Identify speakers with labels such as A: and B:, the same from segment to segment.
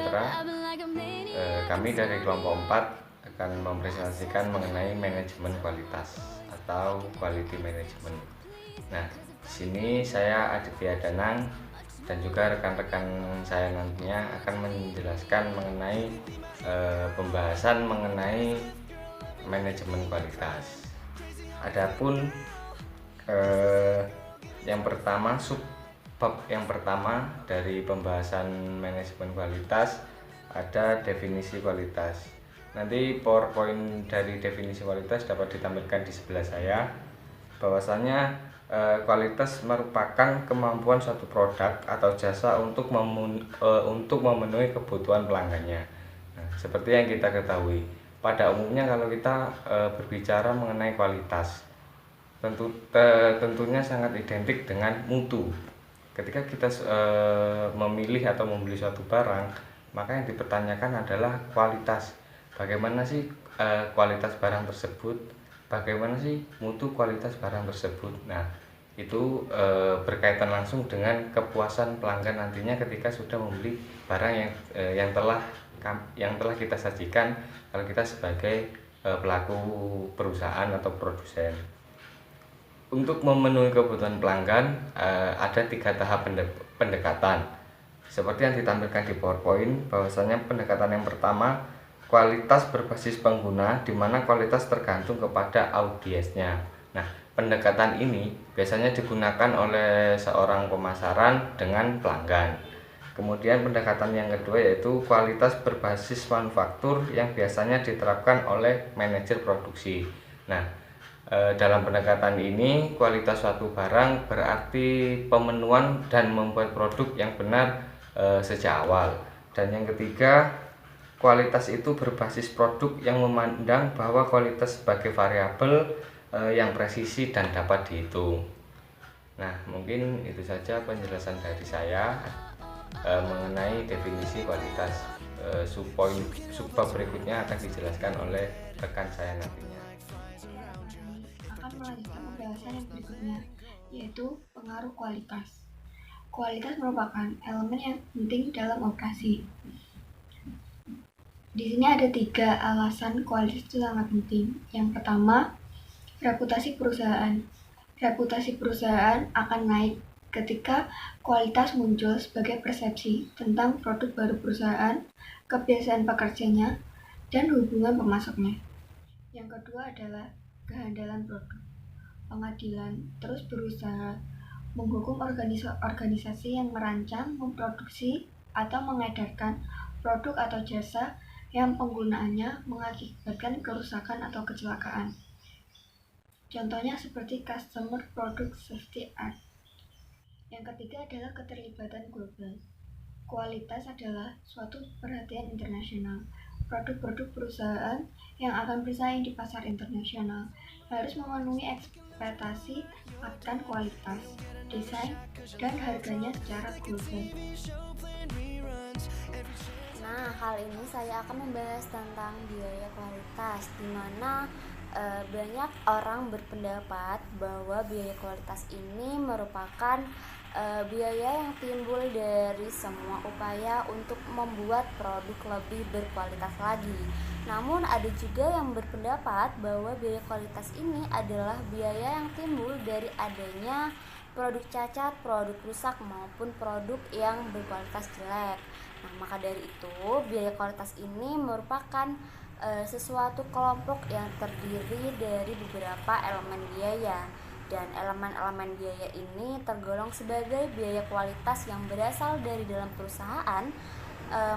A: sejahtera. Kami dari kelompok 4 akan mempresentasikan mengenai manajemen kualitas atau quality management. Nah, di sini saya Aditya Danang dan juga rekan-rekan saya nantinya akan menjelaskan mengenai pembahasan mengenai manajemen kualitas. Adapun yang pertama, subbab yang pertama dari pembahasan manajemen kualitas ada definisi kualitas. Nanti PowerPoint dari definisi kualitas dapat ditampilkan di sebelah saya. Bahwasanya kualitas merupakan kemampuan suatu produk atau jasa untuk memenuhi kebutuhan pelanggannya. Nah, seperti yang kita ketahui, pada umumnya kalau kita berbicara mengenai kualitas, tentunya sangat identik dengan mutu. Ketika kita memilih atau membeli suatu barang, maka yang dipertanyakan adalah kualitas. Bagaimana sih kualitas barang tersebut? Bagaimana sih mutu kualitas barang tersebut? Nah, itu berkaitan langsung dengan kepuasan pelanggan nantinya ketika sudah membeli barang yang telah kita sajikan kalau kita sebagai pelaku perusahaan atau produsen. Untuk memenuhi kebutuhan pelanggan ada 3 tahap pendekatan. Seperti yang ditampilkan di PowerPoint, bahwasanya pendekatan yang pertama kualitas berbasis pengguna, di mana kualitas tergantung kepada audiensnya. Nah, pendekatan ini biasanya digunakan oleh seorang pemasaran dengan pelanggan. Kemudian pendekatan yang kedua yaitu kualitas berbasis manufaktur yang biasanya diterapkan oleh manajer produksi. Nah, dalam pendekatan ini kualitas suatu barang berarti pemenuhan dan membuat produk yang benar sejak awal. Dan yang ketiga, kualitas itu berbasis produk yang memandang bahwa kualitas sebagai variabel yang presisi dan dapat dihitung. Nah, mungkin itu saja penjelasan dari saya mengenai definisi kualitas. Subbab berikutnya akan dijelaskan oleh rekan saya nantinya.
B: Akan melanjutkan pembahasan yang berikutnya, yaitu pengaruh kualitas. Kualitas merupakan elemen yang penting dalam operasi. Di sini ada 3 alasan kualitas itu sangat penting. Yang pertama, reputasi perusahaan. Reputasi perusahaan akan naik ketika kualitas muncul sebagai persepsi tentang produk baru perusahaan, kebiasaan pekerjanya, dan hubungan pemasoknya. Yang kedua adalah kehandalan produk. Pengadilan terus berusaha menghukum organisasi yang merancang, memproduksi, atau mengedarkan produk atau jasa yang penggunaannya mengakibatkan kerusakan atau kecelakaan. Contohnya seperti Customer Product Safety Act. Yang ketiga adalah keterlibatan global. Kualitas adalah suatu perhatian internasional. Produk-produk perusahaan yang akan bersaing di pasar internasional harus memenuhi ekspektasi akan kualitas, desain, dan harganya secara global.
C: Nah, kali ini saya akan membahas tentang biaya kualitas, di mana banyak orang berpendapat bahwa biaya kualitas ini merupakan biaya yang timbul dari semua upaya untuk membuat produk lebih berkualitas lagi. Namun ada juga yang berpendapat bahwa biaya kualitas ini adalah biaya yang timbul dari adanya produk cacat, produk rusak, maupun produk yang berkualitas jelek. Nah, maka dari itu biaya kualitas ini merupakan sesuatu kelompok yang terdiri dari beberapa elemen biaya, dan elemen-elemen biaya ini tergolong sebagai biaya kualitas yang berasal dari dalam perusahaan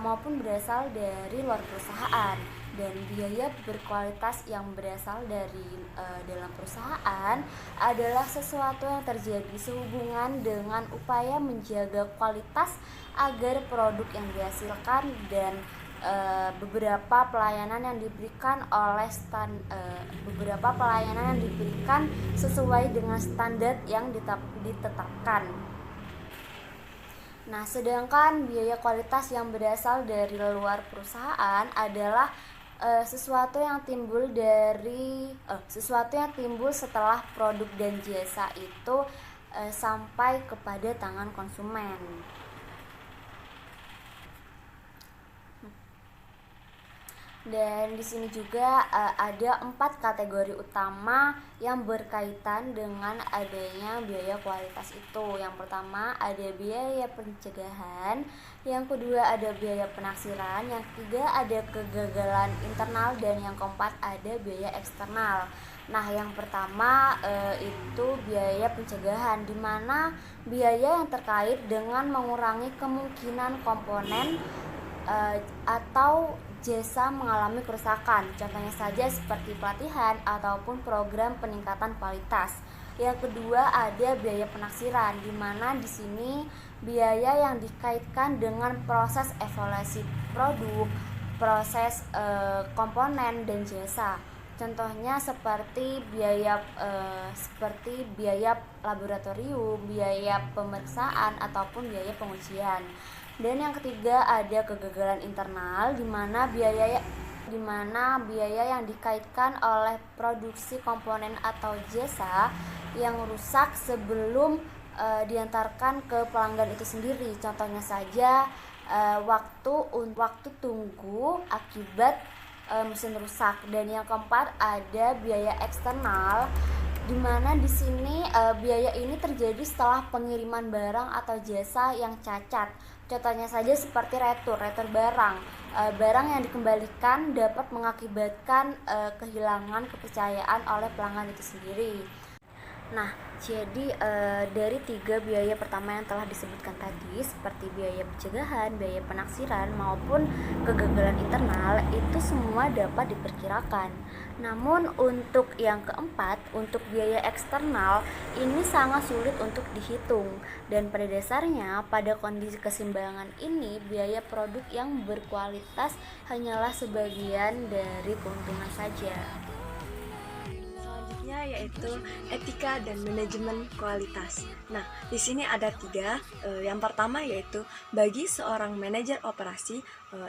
C: maupun berasal dari luar perusahaan. Dan biaya berkualitas yang berasal dari dalam perusahaan adalah sesuatu yang terjadi sehubungan dengan upaya menjaga kualitas agar produk yang dihasilkan dan beberapa pelayanan yang diberikan sesuai dengan standar yang ditetapkan. Nah, sedangkan biaya kualitas yang berasal dari luar perusahaan adalah sesuatu yang timbul setelah produk dan jasa itu sampai kepada tangan konsumen. Dan di sini juga ada 4 kategori utama yang berkaitan dengan adanya biaya kualitas itu. Yang pertama ada biaya pencegahan, yang kedua ada biaya penaksiran, yang ketiga ada kegagalan internal, dan yang keempat ada biaya eksternal. Nah, yang pertama itu biaya pencegahan, di mana biaya yang terkait dengan mengurangi kemungkinan komponen atau jasa mengalami kerusakan. Contohnya saja seperti pelatihan ataupun program peningkatan kualitas. Yang kedua ada biaya penaksiran, di mana di sini biaya yang dikaitkan dengan proses evaluasi produk, proses komponen dan jasa. Contohnya seperti biaya laboratorium, biaya pemeriksaan ataupun biaya pengujian. Dan yang ketiga ada kegagalan internal, di mana biaya yang dikaitkan oleh produksi komponen atau jasa yang rusak sebelum diantarkan ke pelanggan itu sendiri. Contohnya saja waktu tunggu akibat mesin rusak. Dan yang keempat ada biaya eksternal, di mana di sini biaya ini terjadi setelah pengiriman barang atau jasa yang cacat. Contohnya saja seperti retur barang. Barang yang dikembalikan dapat mengakibatkan kehilangan kepercayaan oleh pelanggan itu sendiri. Nah, jadi dari 3 biaya pertama yang telah disebutkan tadi, seperti biaya pencegahan, biaya penaksiran, maupun kegagalan internal, itu semua dapat diperkirakan. Namun untuk yang keempat, untuk biaya eksternal, ini sangat sulit untuk dihitung. Dan pada dasarnya, pada kondisi keseimbangan ini, biaya produk yang berkualitas hanyalah sebagian dari keuntungan saja.
D: Yaitu etika dan manajemen kualitas. Nah, di sini ada 3. Yang pertama yaitu bagi seorang manajer operasi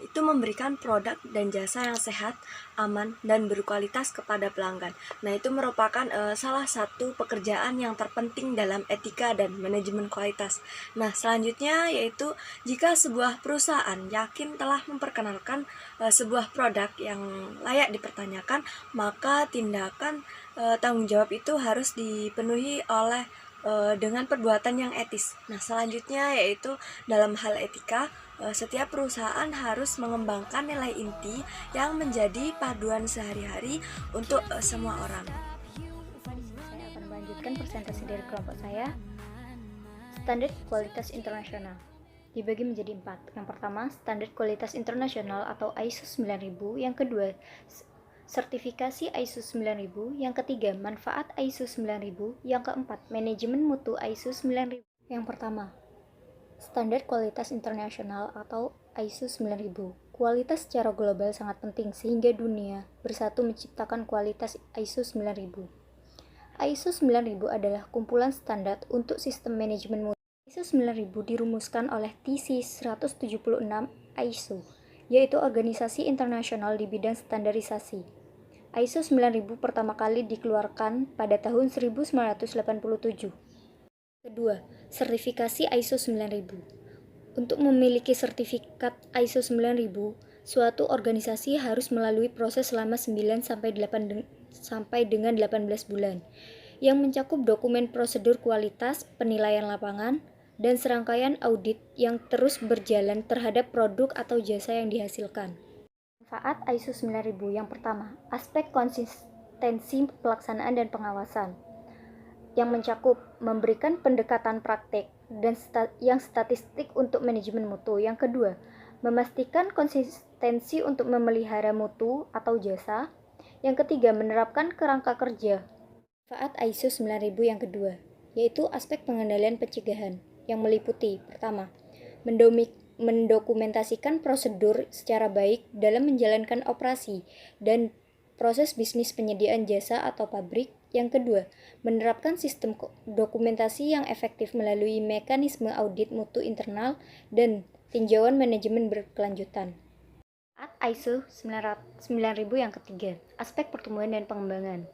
D: itu memberikan produk dan jasa yang sehat, aman, dan berkualitas kepada pelanggan. Nah, itu merupakan salah satu pekerjaan yang terpenting dalam etika dan manajemen kualitas. Nah, selanjutnya yaitu jika sebuah perusahaan yakin telah memperkenalkan sebuah produk yang layak dipertanyakan, maka tindakan tanggung jawab itu harus dipenuhi oleh dengan perbuatan yang etis. Nah, selanjutnya yaitu dalam hal etika, setiap perusahaan harus mengembangkan nilai inti yang menjadi paduan sehari-hari untuk semua orang.
E: Saya akan melanjutkan presentasi dari kelompok saya. Standar kualitas internasional dibagi menjadi 4. Yang pertama, standar kualitas internasional atau ISO 9000. Yang kedua, sertifikasi ISO 9000, yang ketiga manfaat ISO 9000, yang keempat manajemen mutu ISO 9000. Yang pertama, standar kualitas internasional atau ISO 9000. Kualitas secara global sangat penting sehingga dunia bersatu menciptakan kualitas ISO 9000. ISO 9000 adalah kumpulan standar untuk sistem manajemen mutu. ISO 9000 dirumuskan oleh TC 176 ISO, yaitu organisasi internasional di bidang standarisasi. ISO 9000 pertama kali dikeluarkan pada tahun 1987. Kedua, sertifikasi ISO 9000. Untuk memiliki sertifikat ISO 9000, suatu organisasi harus melalui proses selama 9 sampai dengan 18 bulan yang mencakup dokumen prosedur kualitas, penilaian lapangan, dan serangkaian audit yang terus berjalan terhadap produk atau jasa yang dihasilkan. Manfaat ISO 9000 yang pertama, aspek konsistensi pelaksanaan dan pengawasan yang mencakup memberikan pendekatan praktek dan yang statistik untuk manajemen mutu. Yang kedua, memastikan konsistensi untuk memelihara mutu atau jasa. Yang ketiga, menerapkan kerangka kerja. Manfaat ISO 9000 yang kedua, yaitu aspek pengendalian pencegahan yang meliputi pertama, mendokumentasikan prosedur secara baik dalam menjalankan operasi dan proses bisnis penyediaan jasa atau pabrik. Yang kedua, menerapkan sistem dokumentasi yang efektif melalui mekanisme audit mutu internal dan tinjauan manajemen berkelanjutan. ISO 9000 yang ketiga, aspek pertumbuhan dan pengembangan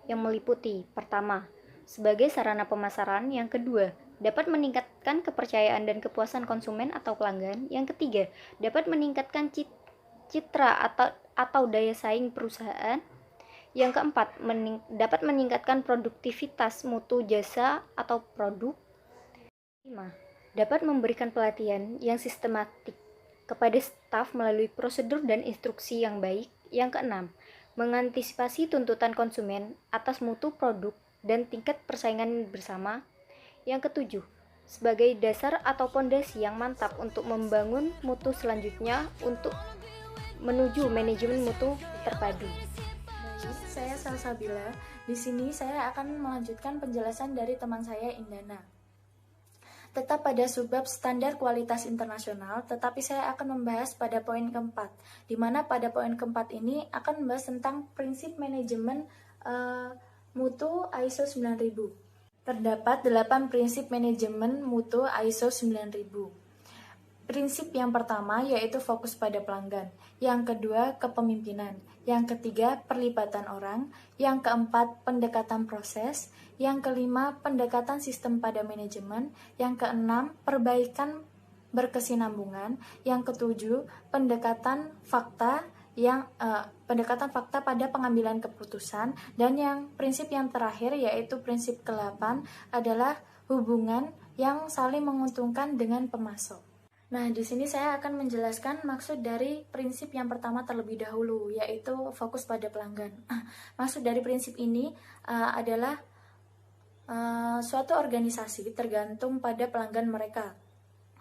E: yang meliputi pertama, sebagai sarana pemasaran. Yang kedua, dapat meningkatkan kepercayaan dan kepuasan konsumen atau pelanggan. Yang ketiga, dapat meningkatkan citra atau daya saing perusahaan. Yang keempat, dapat meningkatkan produktivitas mutu jasa atau produk. 5. Dapat memberikan pelatihan yang sistematik kepada staf melalui prosedur dan instruksi yang baik. Yang keenam, mengantisipasi tuntutan konsumen atas mutu produk dan tingkat persaingan bersama. Yang ketujuh, sebagai dasar atau pondasi yang mantap untuk membangun mutu selanjutnya untuk menuju manajemen mutu terpadu.
F: Saya Salsabila. Di sini saya akan melanjutkan penjelasan dari teman saya Indana. Tetap pada subbab standar kualitas internasional, tetapi saya akan membahas pada poin keempat, di mana pada poin keempat ini akan membahas tentang prinsip manajemen mutu ISO 9000. Terdapat 8 prinsip manajemen mutu ISO 9000. Prinsip yang pertama yaitu fokus pada pelanggan, yang kedua kepemimpinan, yang ketiga perlibatan orang, yang keempat pendekatan proses, yang kelima pendekatan sistem pada manajemen, yang keenam perbaikan berkesinambungan, yang ketujuh pendekatan fakta pada pengambilan keputusan, dan yang prinsip yang terakhir yaitu prinsip ke-8 adalah hubungan yang saling menguntungkan dengan pemasok. Nah, di sini saya akan menjelaskan maksud dari prinsip yang pertama terlebih dahulu, yaitu fokus pada pelanggan. Maksud dari prinsip ini adalah suatu organisasi tergantung pada pelanggan mereka.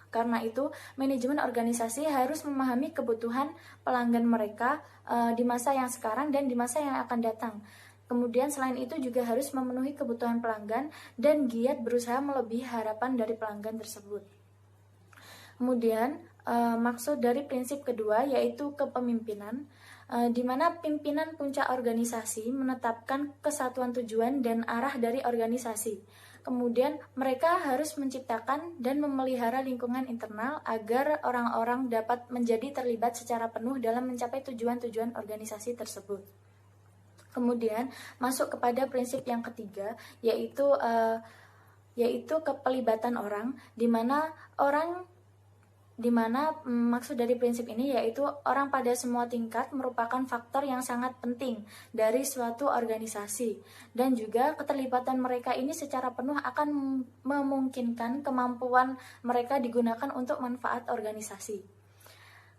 F: Karena itu, manajemen organisasi harus memahami kebutuhan pelanggan mereka di masa yang sekarang dan di masa yang akan datang. Kemudian selain itu juga harus memenuhi kebutuhan pelanggan dan giat berusaha melebihi harapan dari pelanggan tersebut. Kemudian maksud dari prinsip kedua yaitu kepemimpinan, di mana pimpinan puncak organisasi menetapkan kesatuan tujuan dan arah dari organisasi. Kemudian mereka harus menciptakan dan memelihara lingkungan internal agar orang-orang dapat menjadi terlibat secara penuh dalam mencapai tujuan-tujuan organisasi tersebut. Kemudian masuk kepada prinsip yang ketiga yaitu kepelibatan orang, di mana maksud dari prinsip ini yaitu orang pada semua tingkat merupakan faktor yang sangat penting dari suatu organisasi, dan juga keterlibatan mereka ini secara penuh akan memungkinkan kemampuan mereka digunakan untuk manfaat organisasi.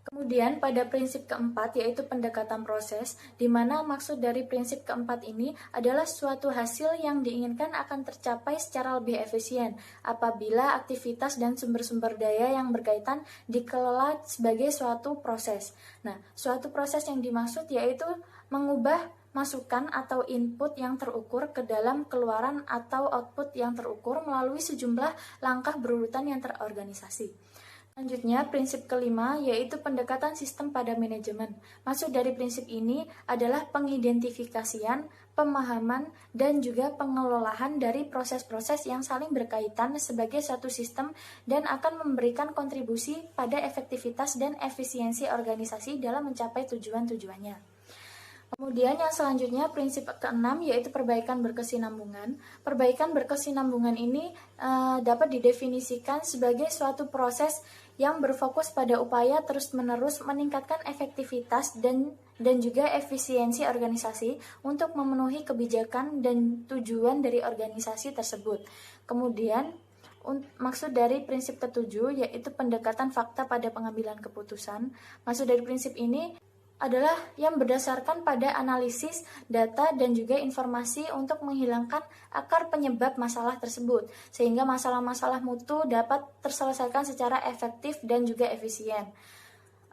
F: Kemudian pada prinsip keempat yaitu pendekatan proses, di mana maksud dari prinsip keempat ini adalah suatu hasil yang diinginkan akan tercapai secara lebih efisien apabila aktivitas dan sumber-sumber daya yang berkaitan dikelola sebagai suatu proses. Nah, suatu proses yang dimaksud yaitu mengubah masukan atau input yang terukur ke dalam keluaran atau output yang terukur melalui sejumlah langkah berurutan yang terorganisasi. Selanjutnya, prinsip kelima yaitu pendekatan sistem pada manajemen. Maksud dari prinsip ini adalah pengidentifikasian, pemahaman, dan juga pengelolaan dari proses-proses yang saling berkaitan sebagai suatu sistem dan akan memberikan kontribusi pada efektivitas dan efisiensi organisasi dalam mencapai tujuan-tujuannya. Kemudian yang selanjutnya prinsip keenam yaitu perbaikan berkesinambungan. Perbaikan berkesinambungan ini dapat didefinisikan sebagai suatu proses yang berfokus pada upaya terus-menerus meningkatkan efektivitas dan juga efisiensi organisasi untuk memenuhi kebijakan dan tujuan dari organisasi tersebut. Kemudian maksud dari prinsip ketujuh yaitu pendekatan fakta pada pengambilan keputusan. Maksud dari prinsip ini adalah yang berdasarkan pada analisis data dan juga informasi untuk menghilangkan akar penyebab masalah tersebut, sehingga masalah-masalah mutu dapat terselesaikan secara efektif dan juga efisien.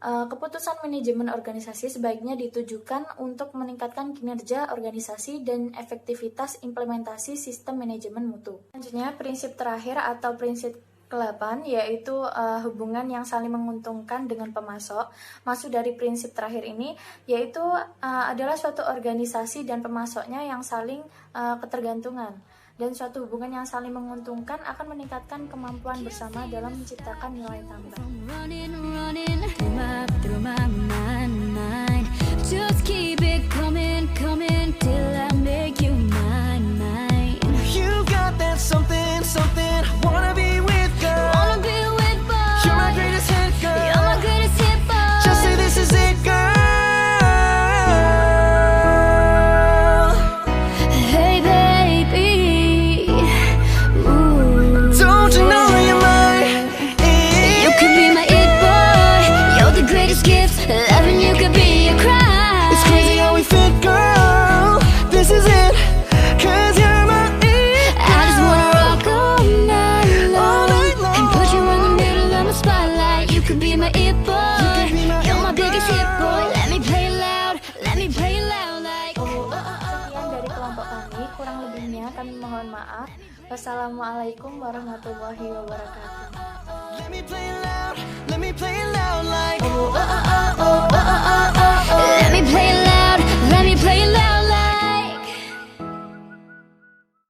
F: Keputusan manajemen organisasi sebaiknya ditujukan untuk meningkatkan kinerja organisasi dan efektivitas implementasi sistem manajemen mutu. Selanjutnya, prinsip terakhir atau prinsip ke-8 yaitu hubungan yang saling menguntungkan dengan pemasok. Maksud dari prinsip terakhir ini yaitu adalah suatu organisasi dan pemasoknya yang saling ketergantungan, dan suatu hubungan yang saling menguntungkan akan meningkatkan kemampuan bersama dalam menciptakan nilai tambah. Just keep it coming till I make you mine. You got that something I wanna be with, girl. You're my greatest hit, girl. Just say this is it, girl.
G: universe. Loving you could be a crime.
H: It's crazy how we fit, girl. This is it, 'cause you're my
G: I just wanna rock all night long and put you in the middle of the spotlight. You could be my it boy. You're my biggest hit boy. Let me play it loud. Let me play it loud like.
F: Sekian dari kelompok kami, kurang lebihnya kami mohon maaf. Wassalamualaikum warahmatullahi wabarakatuh.
H: Let me play it loud, let me play it loud like
G: Oh, oh, oh, oh, oh.